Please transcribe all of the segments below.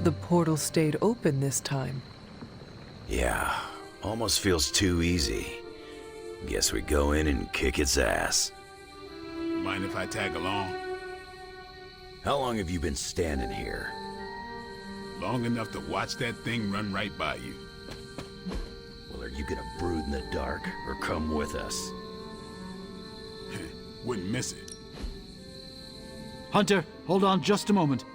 the portal stayed open this time. Yeah, almost feels too easy. Guess we go in and kick its ass. Mind if I tag along? How long have you been standing here? Long enough to watch that thing run right by you. Well, are you gonna brood in the dark, or come with us? Wouldn't miss it. Hunter, hold on just a moment.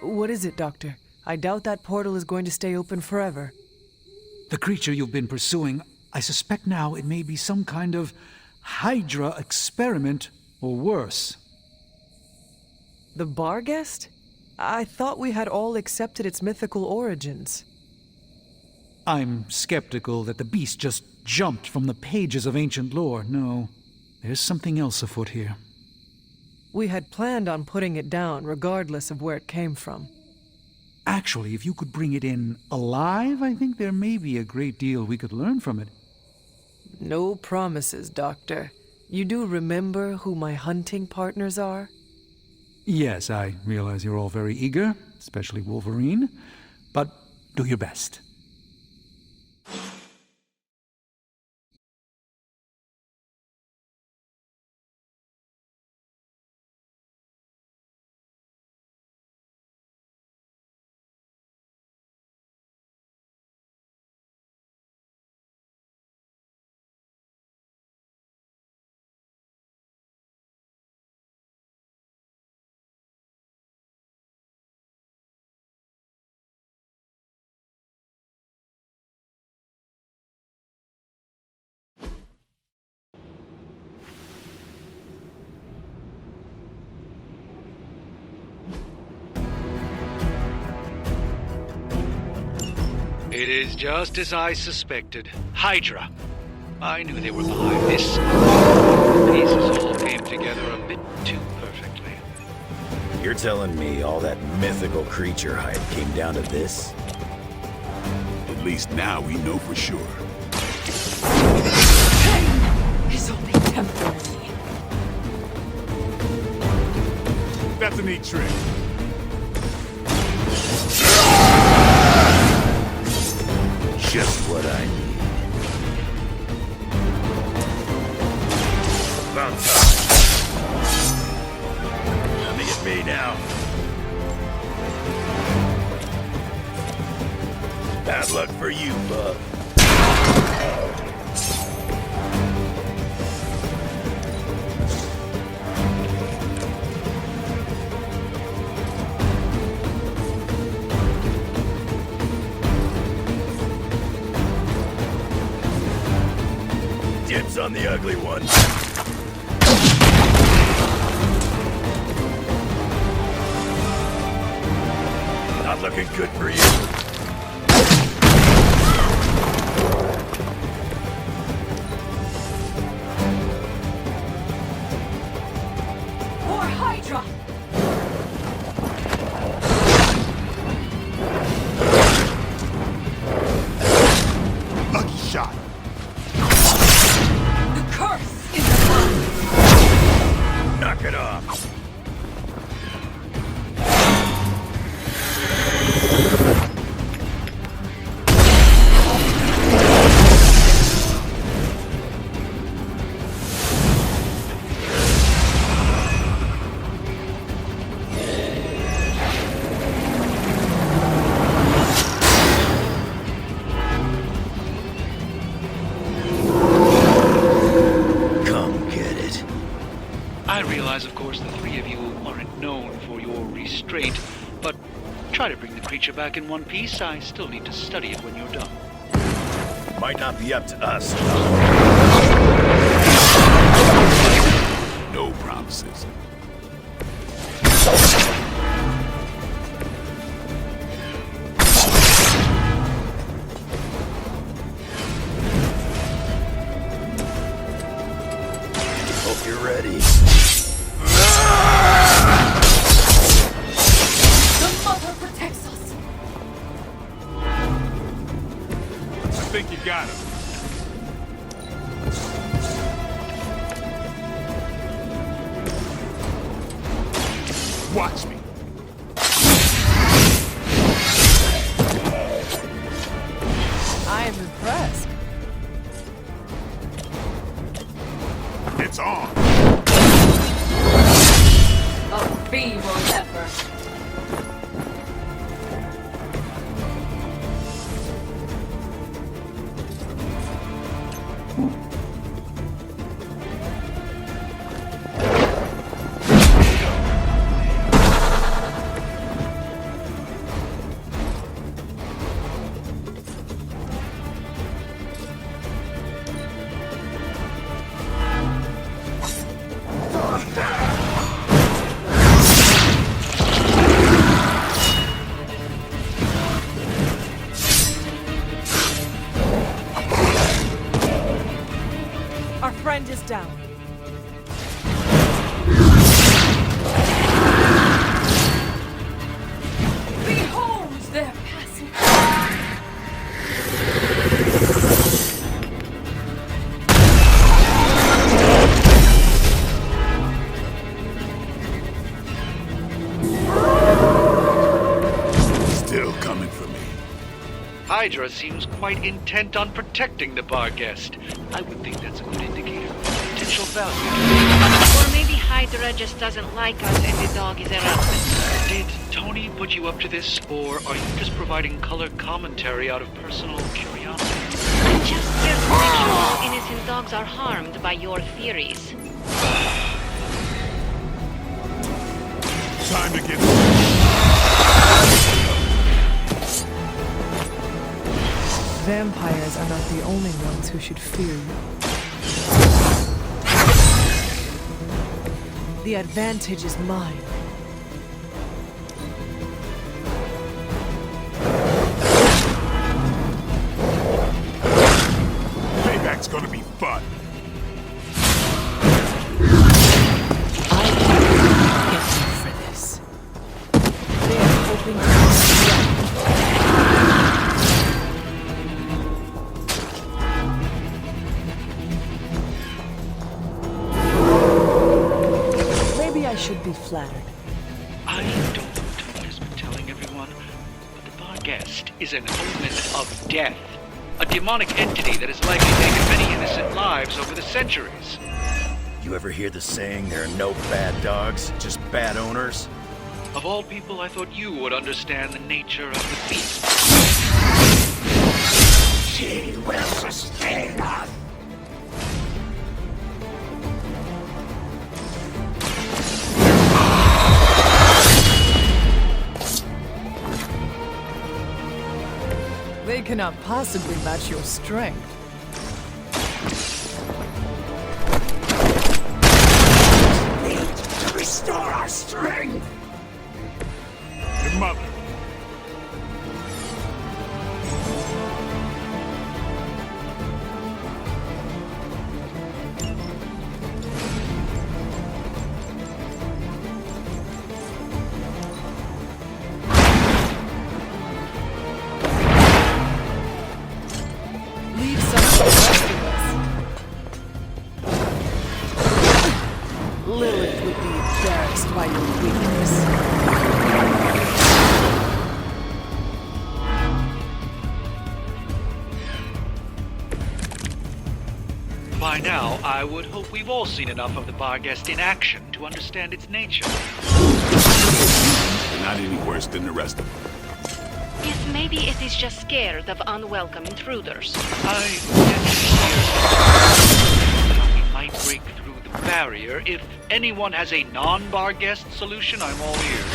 What is it, Doctor? I doubt that portal is going to stay open forever. The creature you've been pursuing, I suspect now it may be some kind of Hydra experiment, or worse. The bar guest? I thought we had all accepted its mythical origins. I'm skeptical that the beast just jumped from the pages of ancient lore. No, there's something else afoot here. We had planned on putting it down regardless of where it came from. Actually, if you could bring it in alive, I think there may be a great deal we could learn from it. No promises, Doctor. You do remember who my hunting partners are? Yes, I realize you're all very eager, especially Wolverine, but do your best. It is just as I suspected. Hydra. I knew they were behind this. The pieces all came together a bit too perfectly. You're telling me all that mythical creature hype came down to this? At least now we know for sure. Pain is only temporary. That's a neat trick. Just what I need. About time. Nothing at me now. Bad luck for you, bub. Dibs on the ugly one. Not looking good for you. More Hydra! Lucky shot. The curse is upon you! Knock it off. I realize, of course, the three of you aren't known for your restraint, but try to bring the creature back in one piece. I still need to study it when you're done. Might not be up to us. No promises. Hope you're ready. The mother protects us! I think you got him. Watch me. down. Behold their passage. Still coming for me. Hydra seems quite intent on protecting the bar guest. I would think that's a good indicator of potential value. Or maybe Hydra just doesn't like us and the dog is irrelevant. Did Tony put you up to this, or are you just providing color commentary out of personal curiosity? I'm just here to make sure all innocent dogs are harmed by your theories. Time to get... Vampires are not the only ones who should fear you. The advantage is mine. Payback's gonna be fun. I can't get you for this. They are hoping to I should be flattered. I don't know what Tony has been telling everyone, but the bar guest is an omen of death. A demonic entity that has likely taken many innocent lives over the centuries. You ever hear the saying, there are no bad dogs, just bad owners? Of all people, I thought you would understand the nature of the beast. She will sustain us! They cannot possibly match your strength. We need to restore our strength! Your mother. Leave some for the rest of us. Lilith would be embarrassed by your weakness. By now, I would hope we've all seen enough of the bar guest in action to understand its nature. Not any worse than the rest of them. Yes, maybe it is just scared of unwelcome intruders. I how we might break through the barrier. If anyone has a non-bar guest solution, I'm all ears.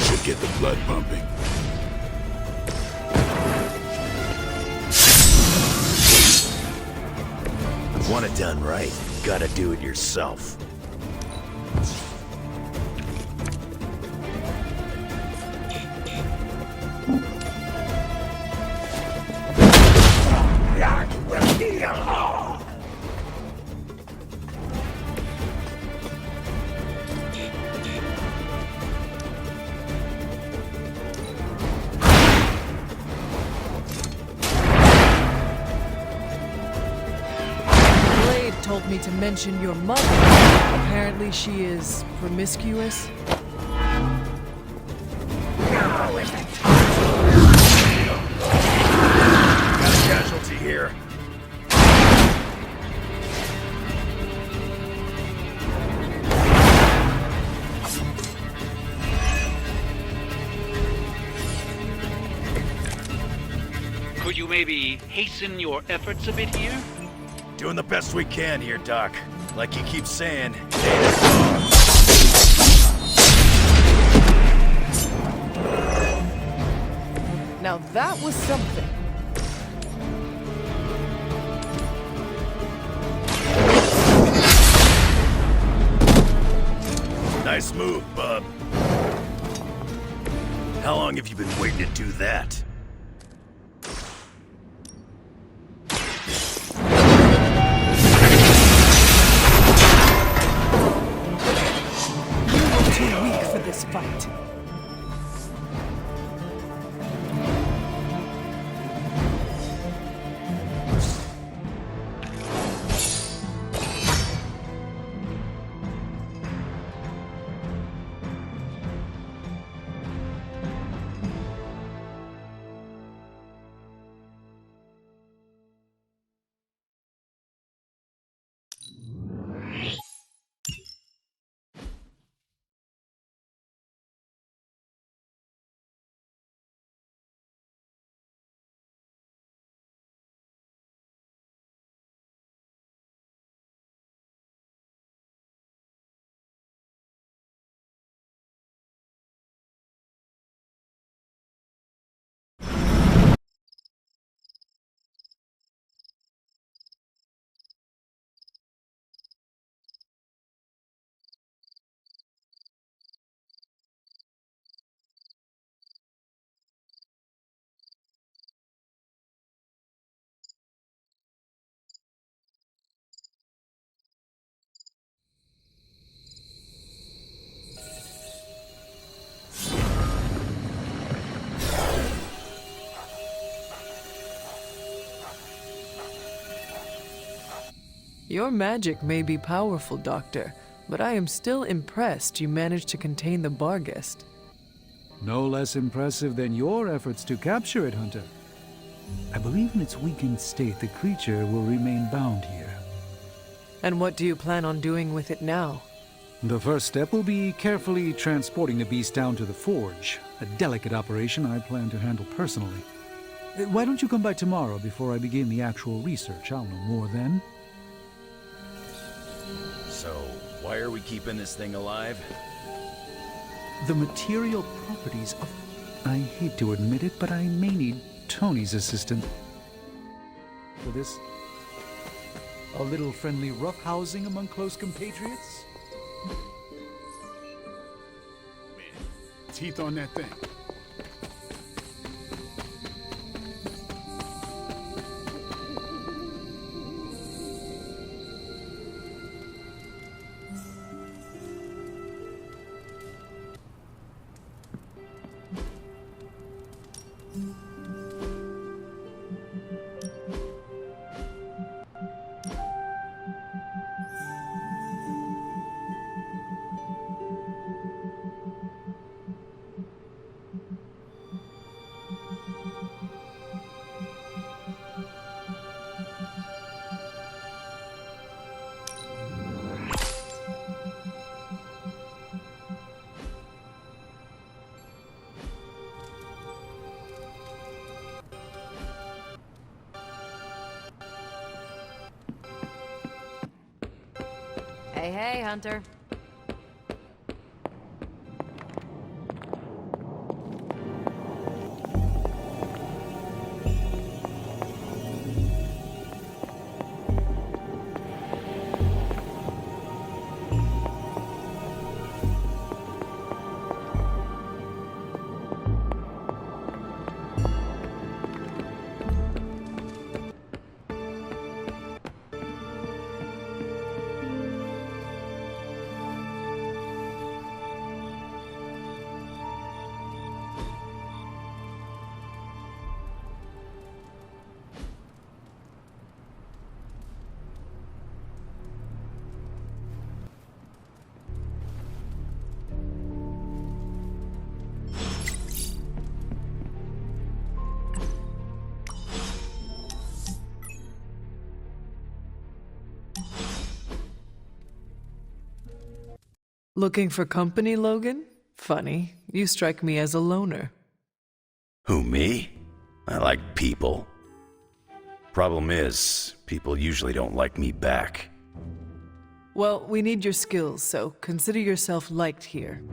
Should get the blood pumping. Want it done right, gotta do it yourself. Told me to mention your mother. Apparently she is promiscuous. Now is the time. Got a casualty here. Could you maybe hasten your efforts a bit here? Doing the best we can here, Doc. Like you keep saying, Now that was something. nice move, bub. How long have you been waiting to do that? too weak for this fight. Your magic may be powerful, Doctor, but I am still impressed you managed to contain the Barghest. No less impressive than your efforts to capture it, Hunter. I believe in its weakened state, the creature will remain bound here. And what do you plan on doing with it now? The first step will be carefully transporting the beast down to the forge, a delicate operation I plan to handle personally. Why don't you come by tomorrow before I begin the actual research? I'll know more then. So, why are we keeping this thing alive? The material properties of... I hate to admit it, but I may need Tony's assistant. For this... a little friendly roughhousing among close compatriots? Man, teeth on that thing. Hey, hey, Hunter. Looking for company, Logan? Funny. You strike me as a loner. Who, me? I like people. Problem is, people usually don't like me back. Well, we need your skills, so consider yourself liked here.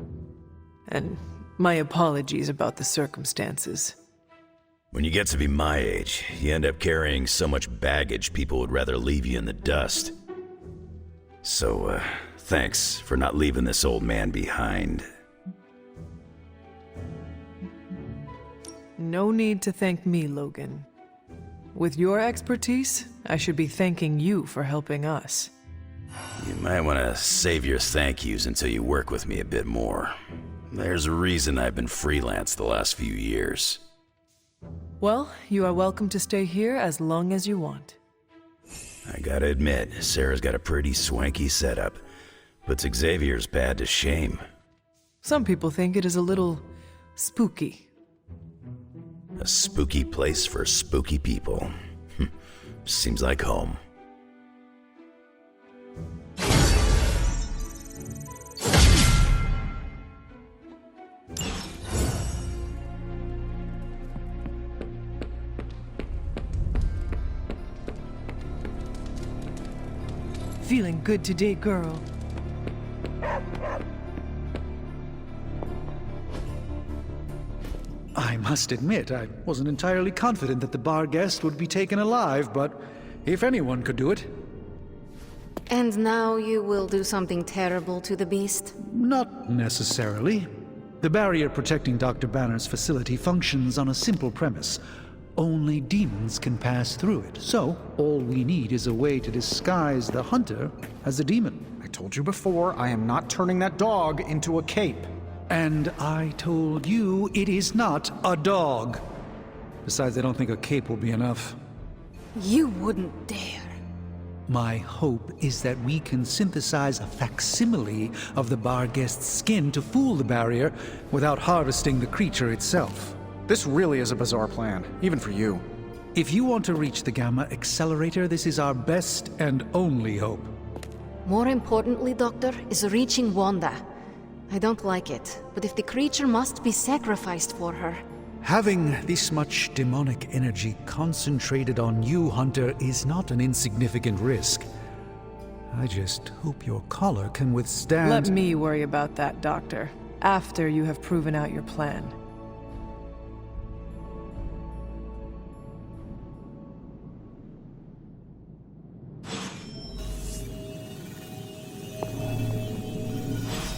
And my apologies about the circumstances. When you get to be my age, you end up carrying so much baggage people would rather leave you in the dust. So, thanks for not leaving this old man behind. No need to thank me, Logan. With your expertise, I should be thanking you for helping us. You might want to save your thank yous until you work with me a bit more. There's a reason I've been freelance the last few years. Well, you are welcome to stay here as long as you want. I gotta admit, Sarah's got a pretty swanky setup. Puts Xavier's bad to shame. Some people think it is a little spooky. A spooky place for spooky people. Seems like home. Feeling good today, girl. I must admit, I wasn't entirely confident that the bar guest would be taken alive, but if anyone could do it. And now you will do something terrible to the beast? Not necessarily. The barrier protecting Dr. Banner's facility functions on a simple premise. Only demons can pass through it, so all we need is a way to disguise the hunter as a demon. I told you before, I am not turning that dog into a cape. And I told you it is not a dog. Besides, I don't think a cape will be enough. You wouldn't dare. My hope is that we can synthesize a facsimile of the bar guest's skin to fool the barrier without harvesting the creature itself. This really is a bizarre plan, even for you. If you want to reach the Gamma Accelerator, this is our best and only hope. More importantly, Doctor, is reaching Wanda. I don't like it, but if the creature must be sacrificed for her... Having this much demonic energy concentrated on you, Hunter, is not an insignificant risk. I just hope your collar can withstand... Let me worry about that, Doctor, after you have proven out your plan.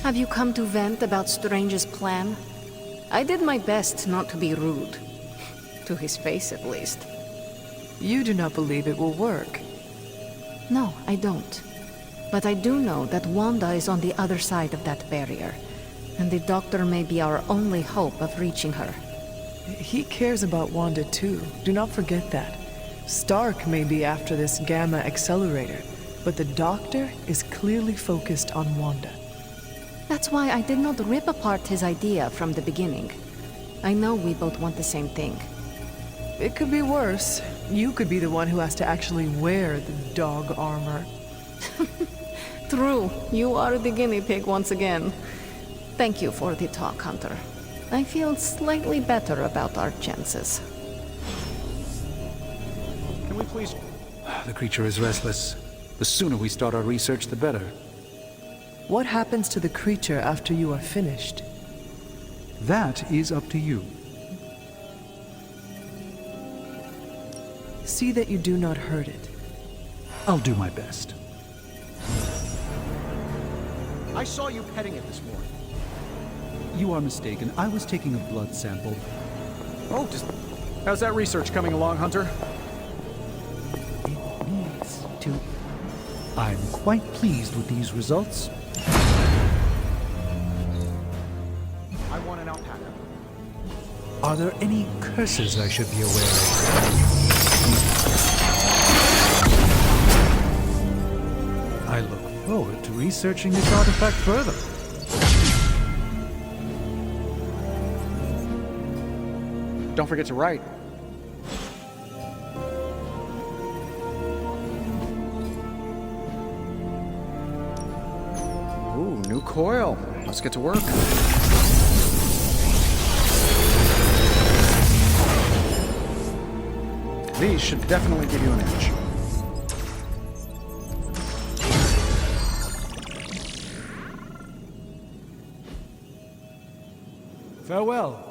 Have you come to vent about Strange's plan? I did my best not to be rude. To his face, at least. You do not believe it will work. No, I don't. But I do know that Wanda is on the other side of that barrier, and the Doctor may be our only hope of reaching her. He cares about Wanda too. Do not forget that. Stark may be after this Gamma Accelerator, but the Doctor is clearly focused on Wanda. That's why I did not rip apart his idea from the beginning. I know we both want the same thing. It could be worse. You could be the one who has to actually wear the dog armor. True. You are the guinea pig once again. Thank you for the talk, Hunter. I feel slightly better about our chances. Can we please... The creature is restless. The sooner we start our research, the better. What happens to the creature after you are finished? That is up to you. See that you do not hurt it. I'll do my best. I saw you petting it this morning. You are mistaken. I was taking a blood sample. Oh, how's that research coming along, Hunter? It needs to... I'm quite pleased with these results. I want an alpaca. Are there any curses I should be aware of? I look forward to researching this artifact further. Don't forget to write. Ooh, new coil. Let's get to work. These should definitely give you an edge. Farewell.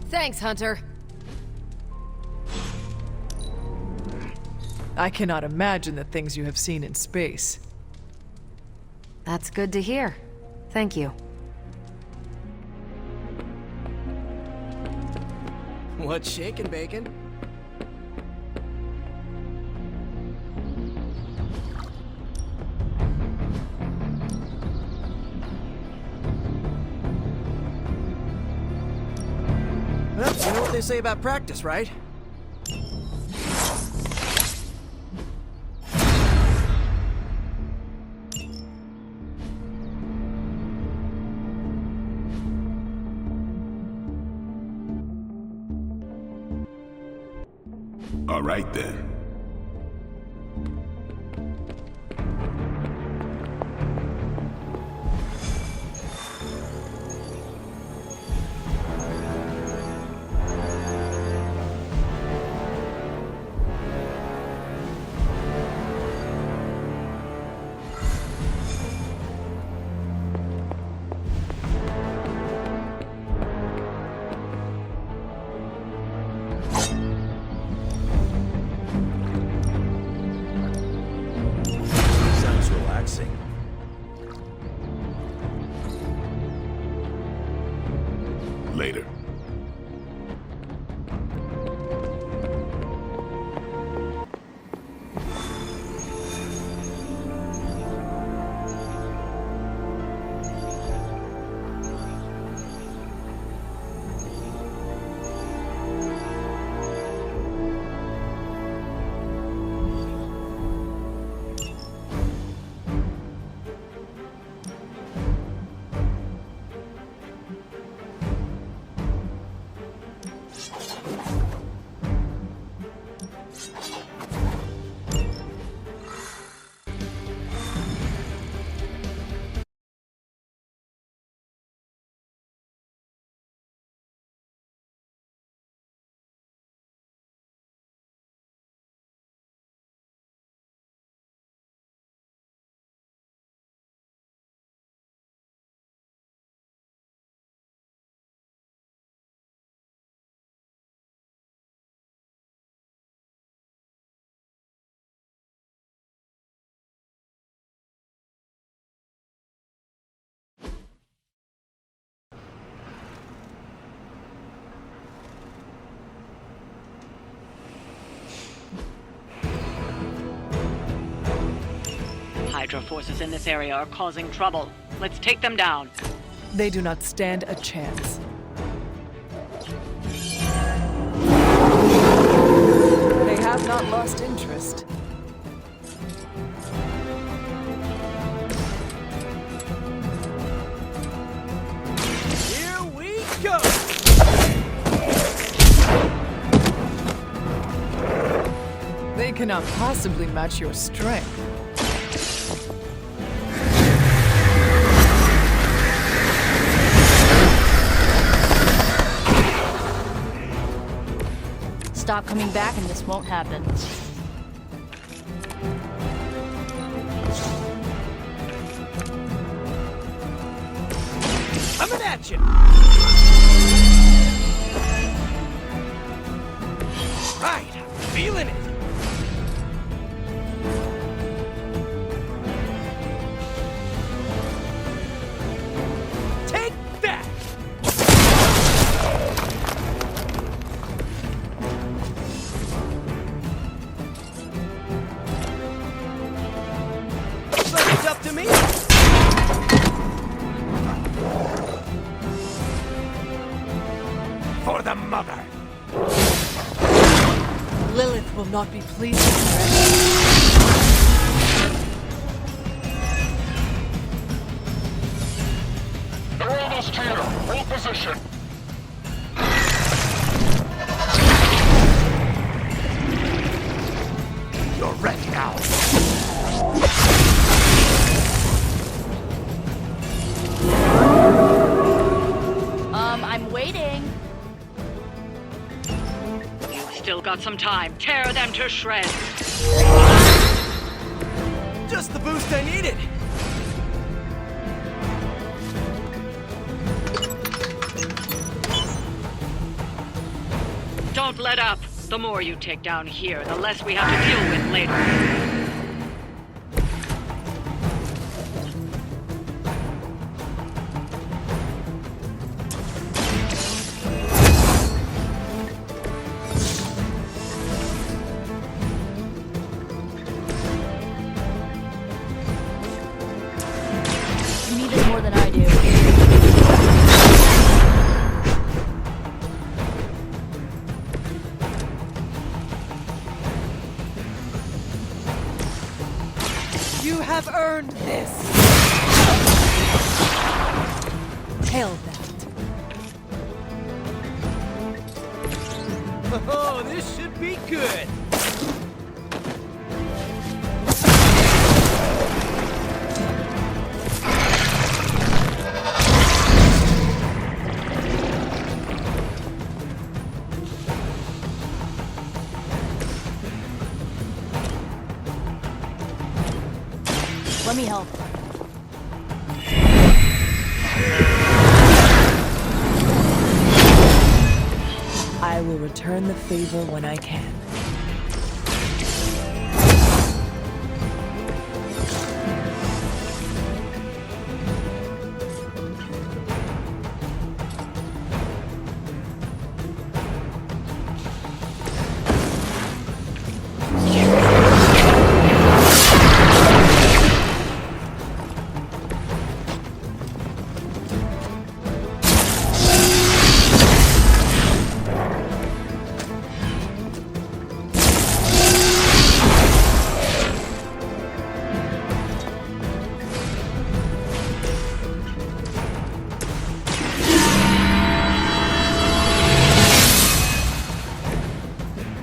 Thanks, Hunter. I cannot imagine the things you have seen in space. That's good to hear. Thank you. What's shaking, Bacon? Well, you know what they say about practice, right? All right then. Sounds relaxing. Later. Hydra forces in this area are causing trouble. Let's take them down. They do not stand a chance. They have not lost interest. Here we go! They cannot possibly match your strength. Stop coming back and this won't happen. Coming at you! Right, I'm feeling it! Take that! So it's up to me? For the mother! Lilith will not be pleased with They're almost here. Hold position. You're ready now. I'm waiting. You've still got some time. Tear them to shreds. Just the boost I needed. Don't let up. The more you take down here, the less we have to deal with later. You need it more than I do. You have earned this. Hail that. Oh, this should be good. Let me help. I will return the favor when I can.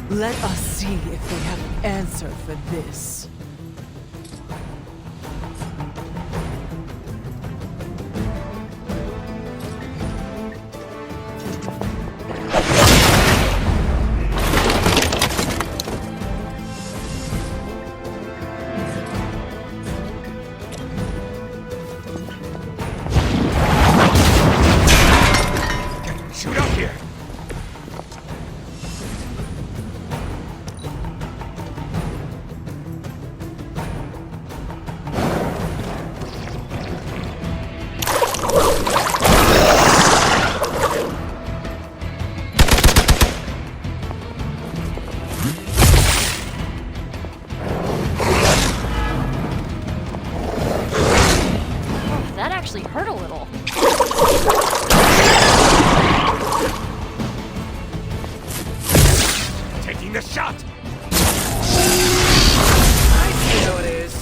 Let us see if they have an answer for this. Shoot up here. That actually hurt a little. Taking the shot. I see how it is.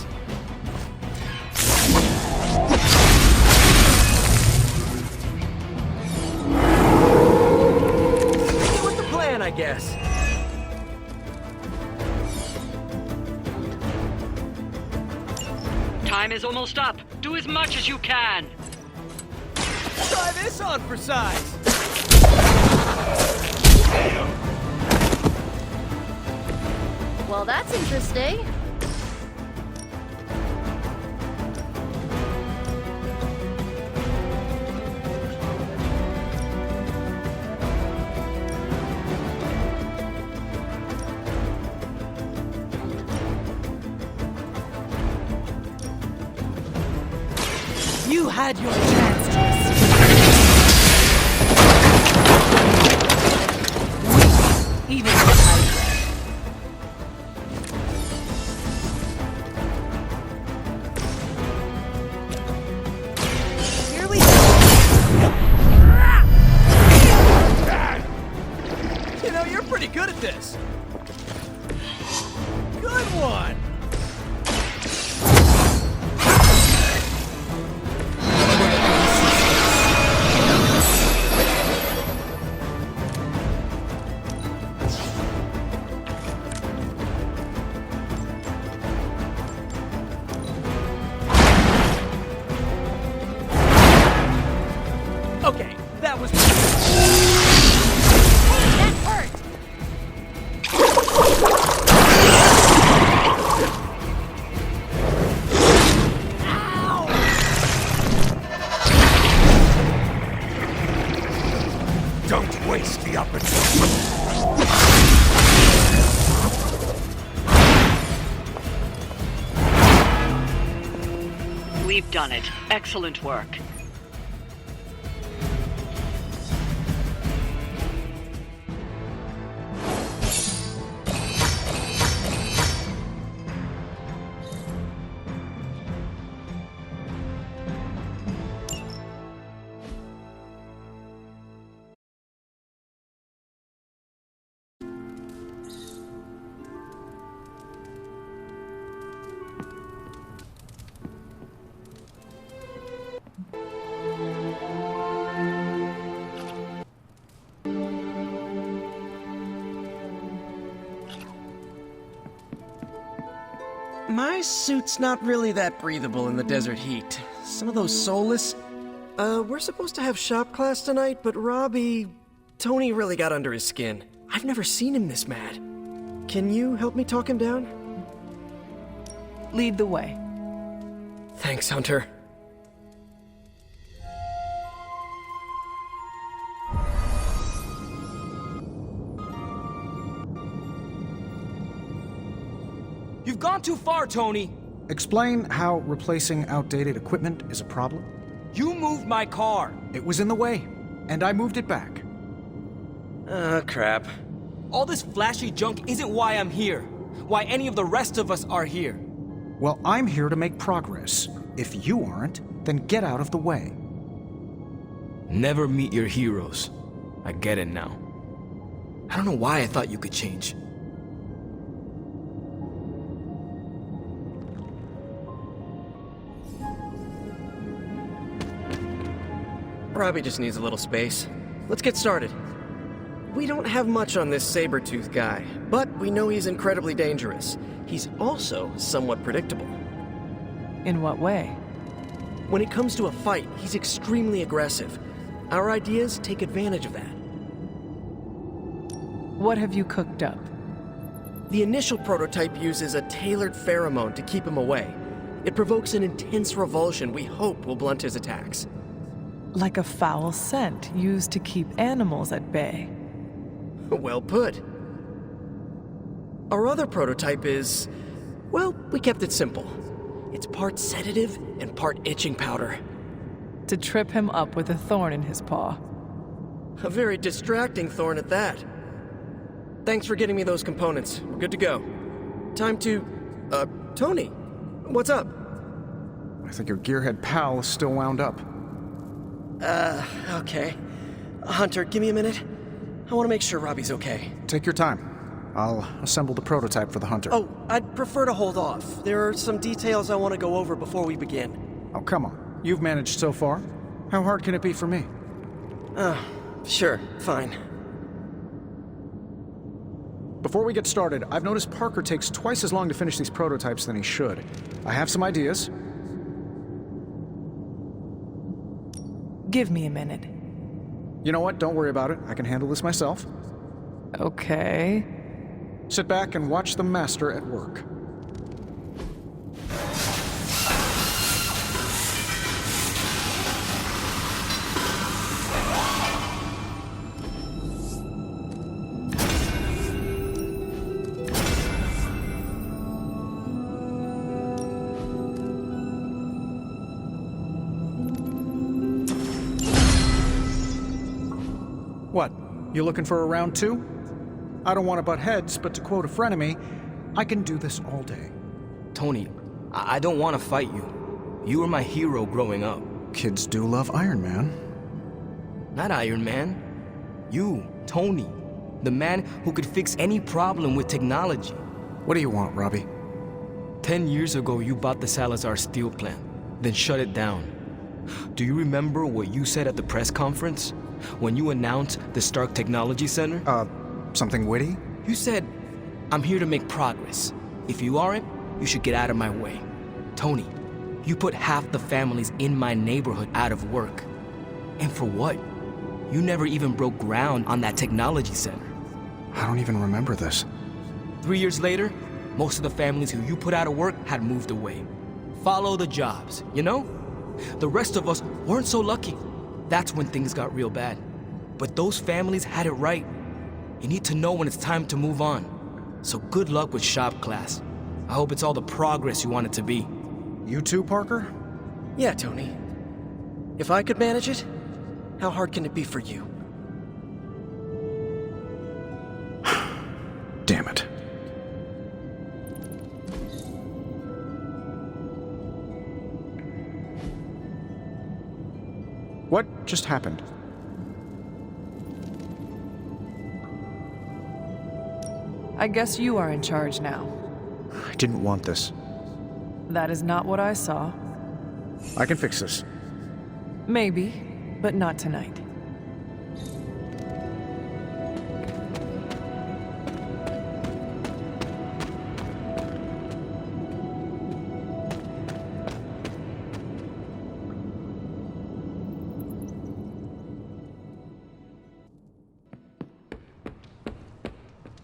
Stick with the plan, I guess. Time is almost up. Do as much as you can. Try this on for size. Well, that's interesting. You had your chance to escape. Even with Hydra. Here we go. You know, you're pretty good at this. Good one. We've done it. Excellent work. My suit's not really that breathable in the desert heat. Some of those soulless... we're supposed to have shop class tonight, but Tony really got under his skin. I've never seen him this mad. Can you help me talk him down? Lead the way. Thanks, Hunter. You've gone too far, Tony! Explain how replacing outdated equipment is a problem. You moved my car! It was in the way, and I moved it back. Crap. All this flashy junk isn't why I'm here. Why any of the rest of us are here. Well, I'm here to make progress. If you aren't, then get out of the way. Never meet your heroes. I get it now. I don't know why I thought you could change. Robbie just needs a little space. Let's get started. We don't have much on this saber-tooth guy, but we know he's incredibly dangerous. He's also somewhat predictable. In what way? When it comes to a fight, he's extremely aggressive. Our ideas take advantage of that. What have you cooked up? The initial prototype uses a tailored pheromone to keep him away. It provokes an intense revulsion we hope will blunt his attacks. Like a foul scent used to keep animals at bay. Well put. Our other prototype is... well, we kept it simple. It's part sedative and part itching powder. To trip him up with a thorn in his paw. A very distracting thorn at that. Thanks for getting me those components. We're good to go. Time to... Tony, what's up? I think your gearhead pal is still wound up. Okay. Hunter, give me a minute. I want to make sure Robbie's okay. Take your time. I'll assemble the prototype for the Hunter. Oh, I'd prefer to hold off. There are some details I want to go over before we begin. Oh, come on. You've managed so far. How hard can it be for me? Sure, fine. Before we get started, I've noticed Parker takes twice as long to finish these prototypes than he should. I have some ideas. Give me a minute. You know what? Don't worry about it. I can handle this myself. Okay. Sit back and watch the master at work. What? You looking for a round two? I don't want to butt heads, but to quote a frenemy, I can do this all day. Tony, I don't want to fight you. You were my hero growing up. Kids do love Iron Man. Not Iron Man. You, Tony. The man who could fix any problem with technology. What do you want, Robbie? 10 years ago, you bought the Salazar steel plant, then shut it down. Do you remember what you said at the press conference? When you announced the Stark Technology Center? Something witty? You said, I'm here to make progress. If you aren't, you should get out of my way. Tony, you put half the families in my neighborhood out of work. And for what? You never even broke ground on that technology center. I don't even remember this. 3 years later, most of the families who you put out of work had moved away. Follow the jobs, you know? The rest of us weren't so lucky. That's when things got real bad. But those families had it right. You need to know when it's time to move on. So good luck with shop class. I hope it's all the progress you want it to be. You too, Parker? Yeah, Tony. If I could manage it, how hard can it be for you? Damn it. What just happened? I guess you are in charge now. I didn't want this. That is not what I saw. I can fix this. Maybe, but not tonight.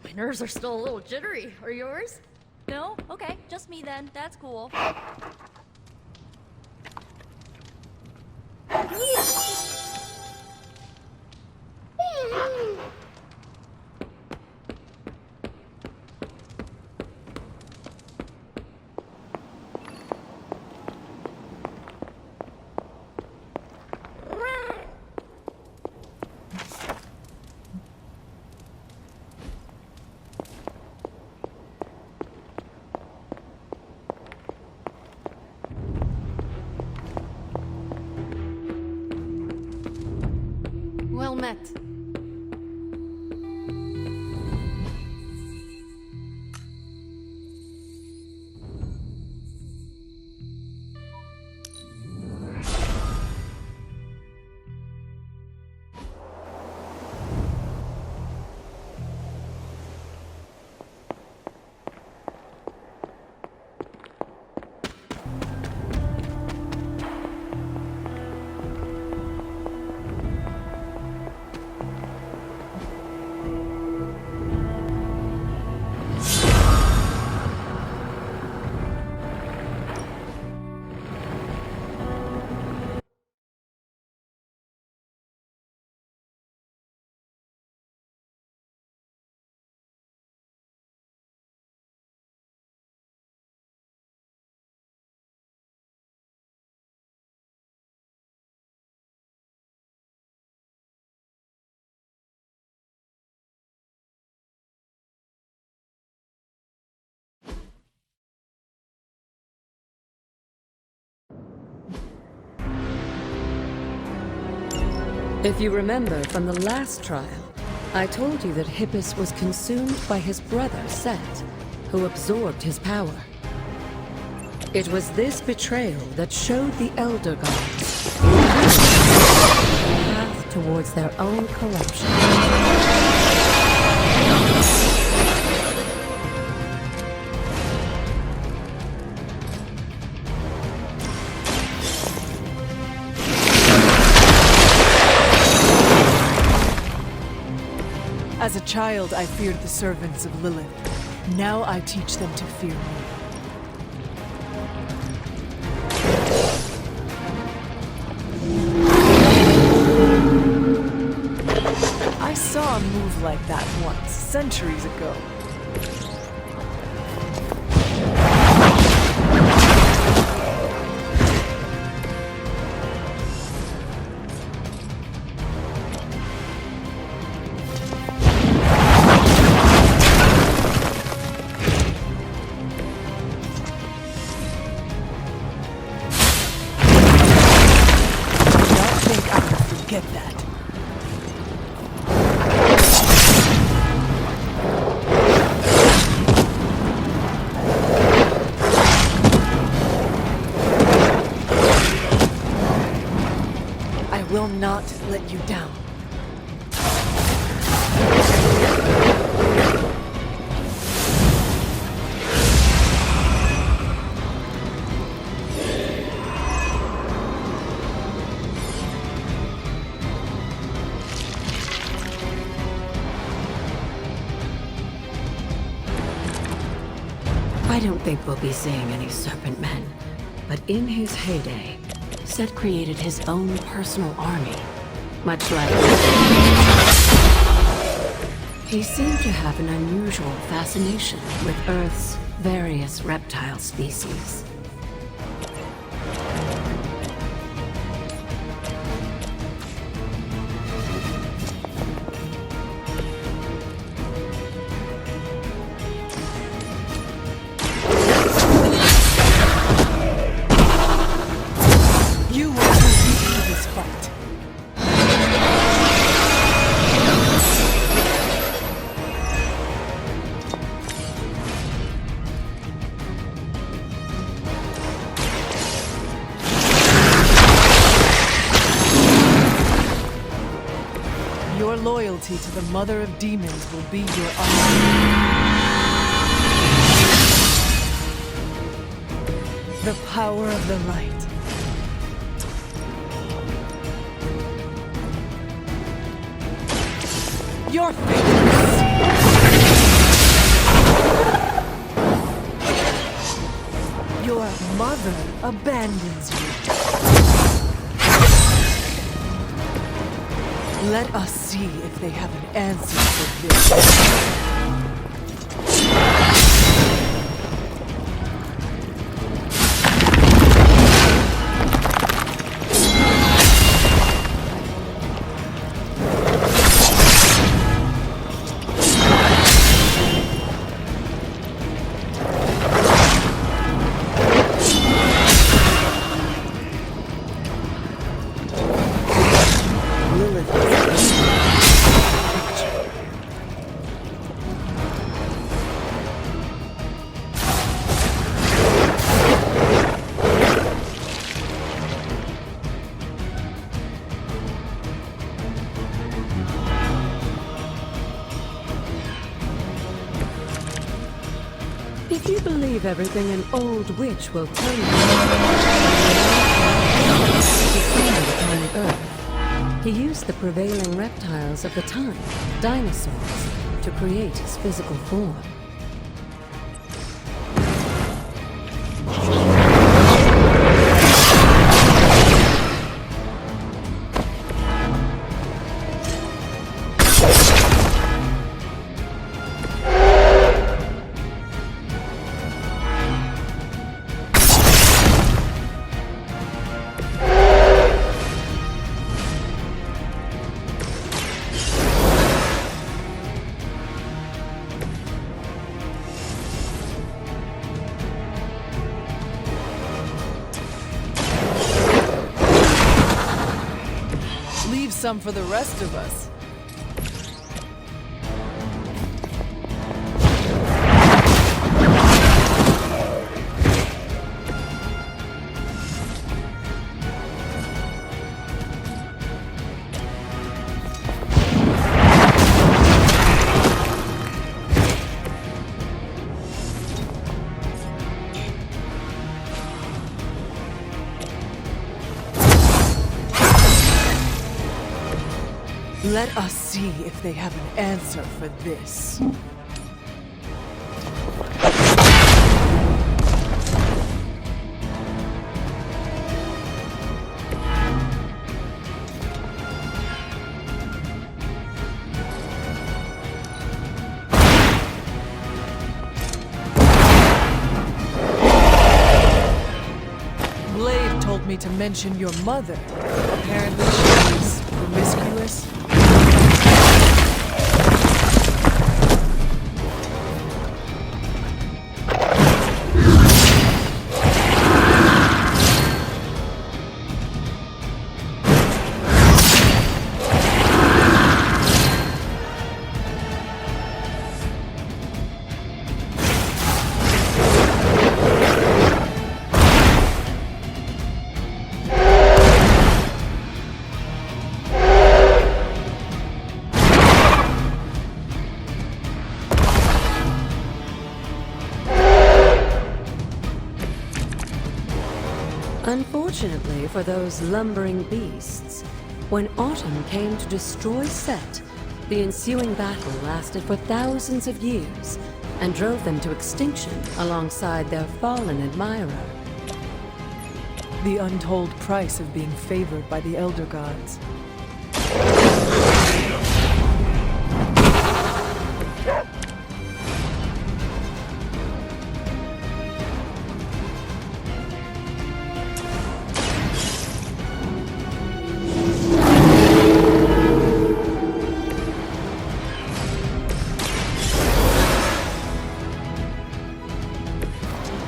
My nerves are still a little jittery. Are yours? No? Okay, just me then. That's cool. Well met. If you remember from the last trial, I told you that Hippus was consumed by his brother, Set, who absorbed his power. It was this betrayal that showed the Elder Gods the path towards their own corruption. As a child, I feared the servants of Lilith. Now I teach them to fear me. I saw a move like that once, centuries ago. Not let you down. I don't think we'll be seeing any Serpent Men, but in his heyday, Set created his own personal army, much like... He seemed to have an unusual fascination with Earth's various reptile species. loyalty to the Mother of Demons will be your honor. The power of the light. Your fate. Your mother abandons you. Let us see if they have an answer for this. If you believe everything an old witch will tell you, descended upon Earth, he used the prevailing reptiles of the time, dinosaurs, to create his physical form. Some for the rest of us. Let us see if they have an answer for this. Blade told me to mention your mother. Apparently she is promiscuous. Unfortunately for those lumbering beasts, when autumn came to destroy Set, the ensuing battle lasted for thousands of years and drove them to extinction alongside their fallen admirer. The untold price of being favored by the Elder Gods.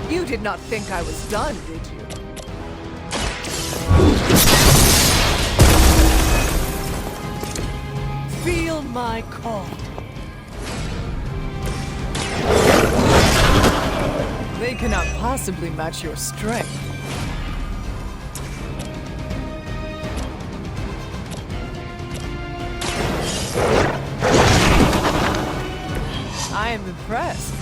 You did not think I was done, did you? Feel my call. They cannot possibly match your strength. I am impressed.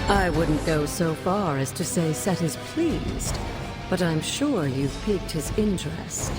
I wouldn't go so far as to say Set is pleased, but I'm sure you've piqued his interest.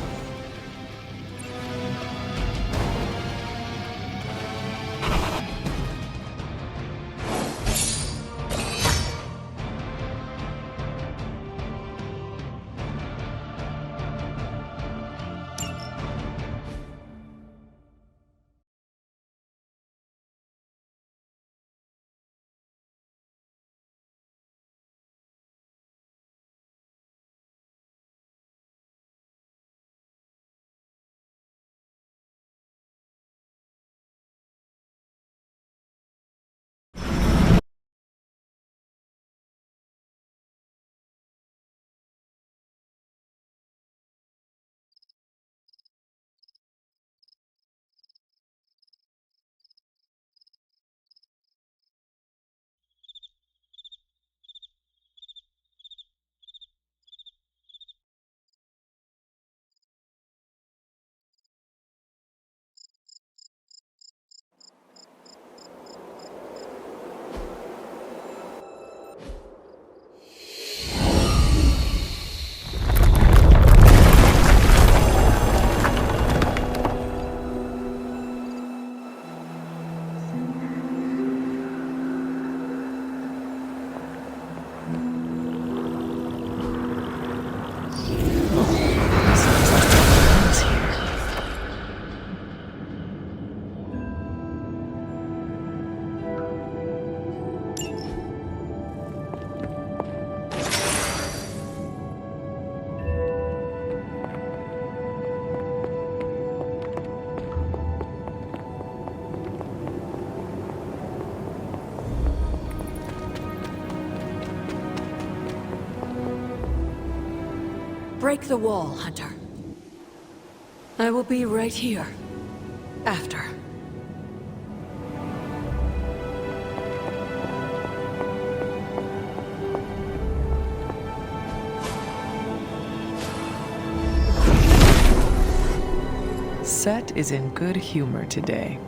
Break the wall, Hunter. I will be right here. After. Set is in good humor today.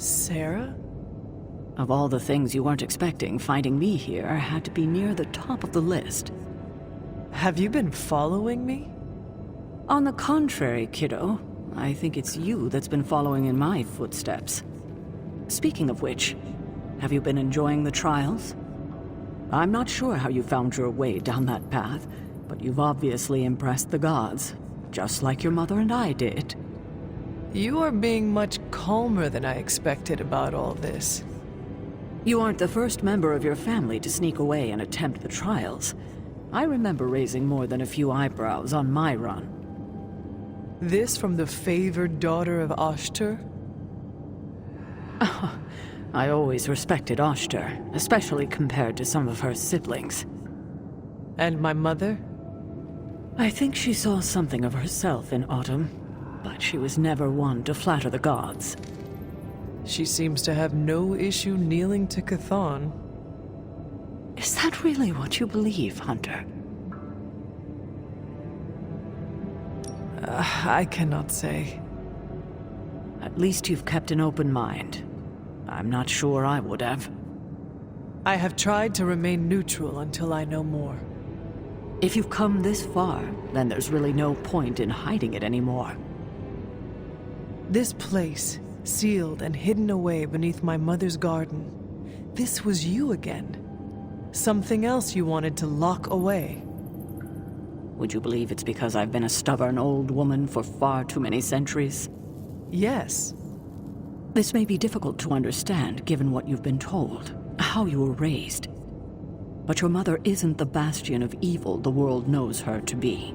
Sarah? Of all the things you weren't expecting, finding me here had to be near the top of the list. Have you been following me? On the contrary, kiddo, I think it's you that's been following in my footsteps. Speaking of which, have you been enjoying the trials? I'm not sure how you found your way down that path, but you've obviously impressed the gods, just like your mother and I did. You are being much calmer than I expected about all this. You aren't the first member of your family to sneak away and attempt the trials. I remember raising more than a few eyebrows on my run. This from the favored daughter of Ashtar? I always respected Ashtar, especially compared to some of her siblings. And my mother? I think she saw something of herself in Autumn, but she was never one to flatter the gods. She seems to have no issue kneeling to Chthon. Is that really what you believe, Hunter? I cannot say. At least you've kept an open mind. I'm not sure I would have. I have tried to remain neutral until I know more. If you've come this far, then there's really no point in hiding it anymore. This place, sealed and hidden away beneath my mother's garden, this was you again. Something else you wanted to lock away. Would you believe it's because I've been a stubborn old woman for far too many centuries? Yes. This may be difficult to understand given what you've been told, how you were raised. But your mother isn't the bastion of evil the world knows her to be.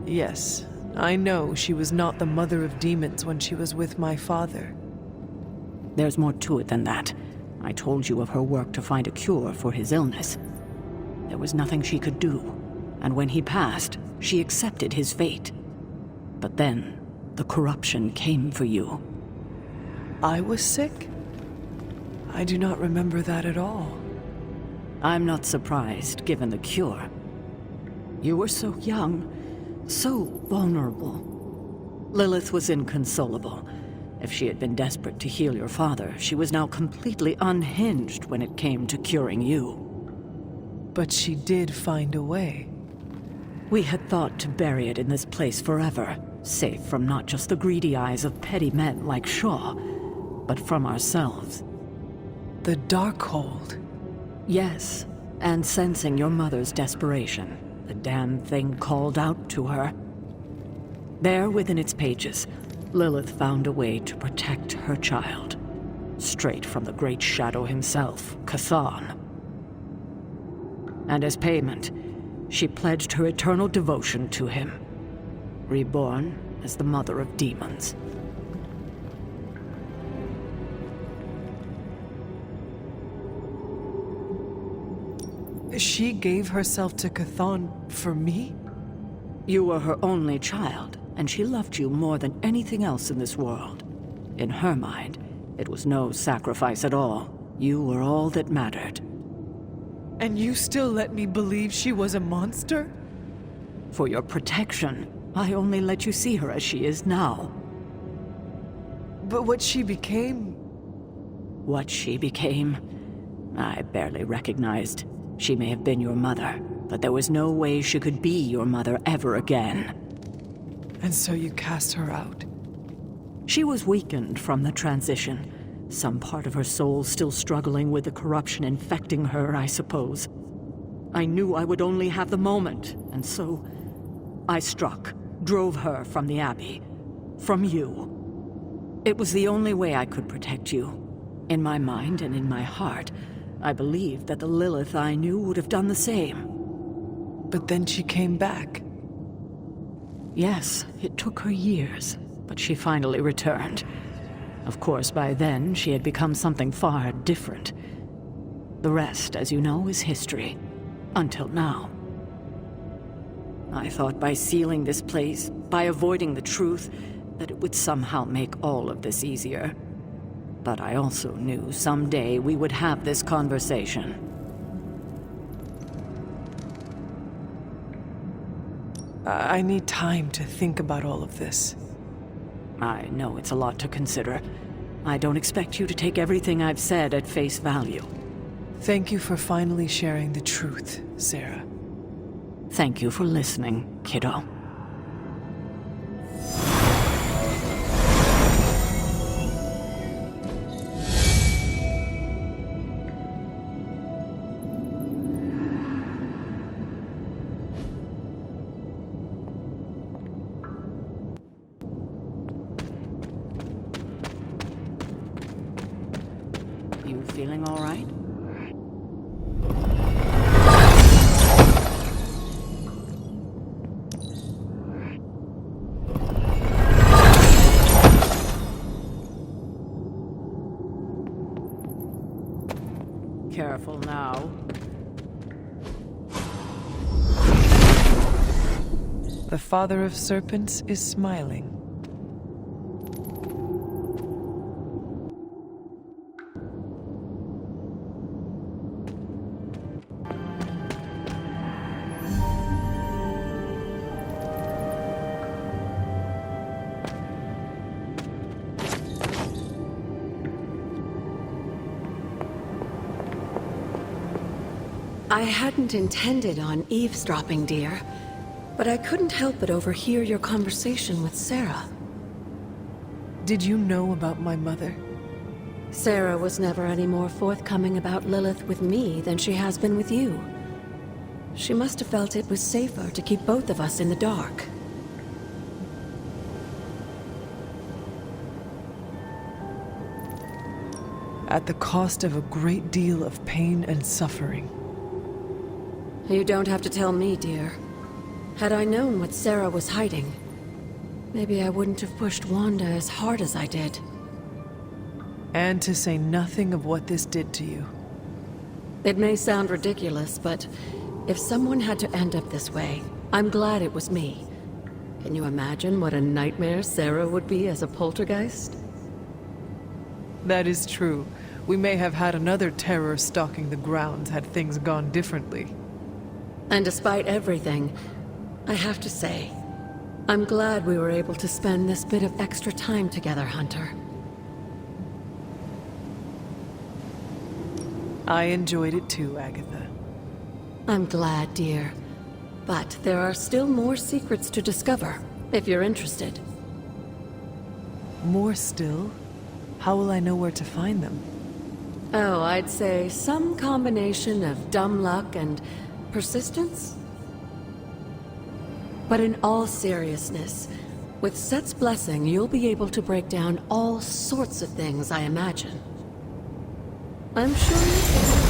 Yes, I know she was not the mother of demons when she was with my father. There's more to it than that. I told you of her work to find a cure for his illness. There was nothing she could do, and when he passed, she accepted his fate. But then, the corruption came for you. I was sick? I do not remember that at all. I'm not surprised, given the cure. You were so young, so vulnerable. Lilith was inconsolable. If she had been desperate to heal your father, she was now completely unhinged when it came to curing you. But she did find a way. We had thought to bury it in this place forever, safe from not just the greedy eyes of petty men like Shaw, but from ourselves. The Darkhold. Yes, and sensing your mother's desperation, the damn thing called out to her. There within its pages, Lilith found a way to protect her child, straight from the Great Shadow himself, Chthon. And as payment, she pledged her eternal devotion to him, reborn as the mother of demons. She gave herself to Chthon for me? You were her only child, and she loved you more than anything else in this world. In her mind, it was no sacrifice at all. You were all that mattered. And you still let me believe she was a monster? For your protection, I only let you see her as she is now. But what she became... What she became, I barely recognized. She may have been your mother, but there was no way she could be your mother ever again. And so you cast her out? She was weakened from the transition. Some part of her soul still struggling with the corruption infecting her, I suppose. I knew I would only have the moment, and so I struck, drove her from the Abbey, from you. It was the only way I could protect you. In my mind and in my heart, I believed that the Lilith I knew would have done the same. But then she came back. Yes, it took her years, but she finally returned. Of course, by then, she had become something far different. The rest, as you know, is history. Until now. I thought by sealing this place, by avoiding the truth, that it would somehow make all of this easier. But I also knew someday we would have this conversation. I need time to think about all of this. I know it's a lot to consider. I don't expect you to take everything I've said at face value. Thank you for finally sharing the truth, Sarah. Thank you for listening, kiddo. You feeling all right? Careful now. The father of serpents is smiling. I hadn't intended on eavesdropping, dear, but I couldn't help but overhear your conversation with Sarah. Did you know about my mother? Sarah was never any more forthcoming about Lilith with me than she has been with you. She must have felt it was safer to keep both of us in the dark. At the cost of a great deal of pain and suffering. You don't have to tell me, dear. Had I known what Sarah was hiding, maybe I wouldn't have pushed Wanda as hard as I did. And to say nothing of what this did to you. It may sound ridiculous, but if someone had to end up this way, I'm glad it was me. Can you imagine what a nightmare Sarah would be as a poltergeist? That is true. We may have had another terror stalking the grounds had things gone differently. And despite everything, I have to say, I'm glad we were able to spend this bit of extra time together, Hunter. I enjoyed it too, Agatha. I'm glad, dear. But there are still more secrets to discover, if you're interested. More still? How will I know where to find them? Oh, I'd say some combination of dumb luck and persistence? But in all seriousness, with Set's blessing, you'll be able to break down all sorts of things, I imagine. I'm sure you can.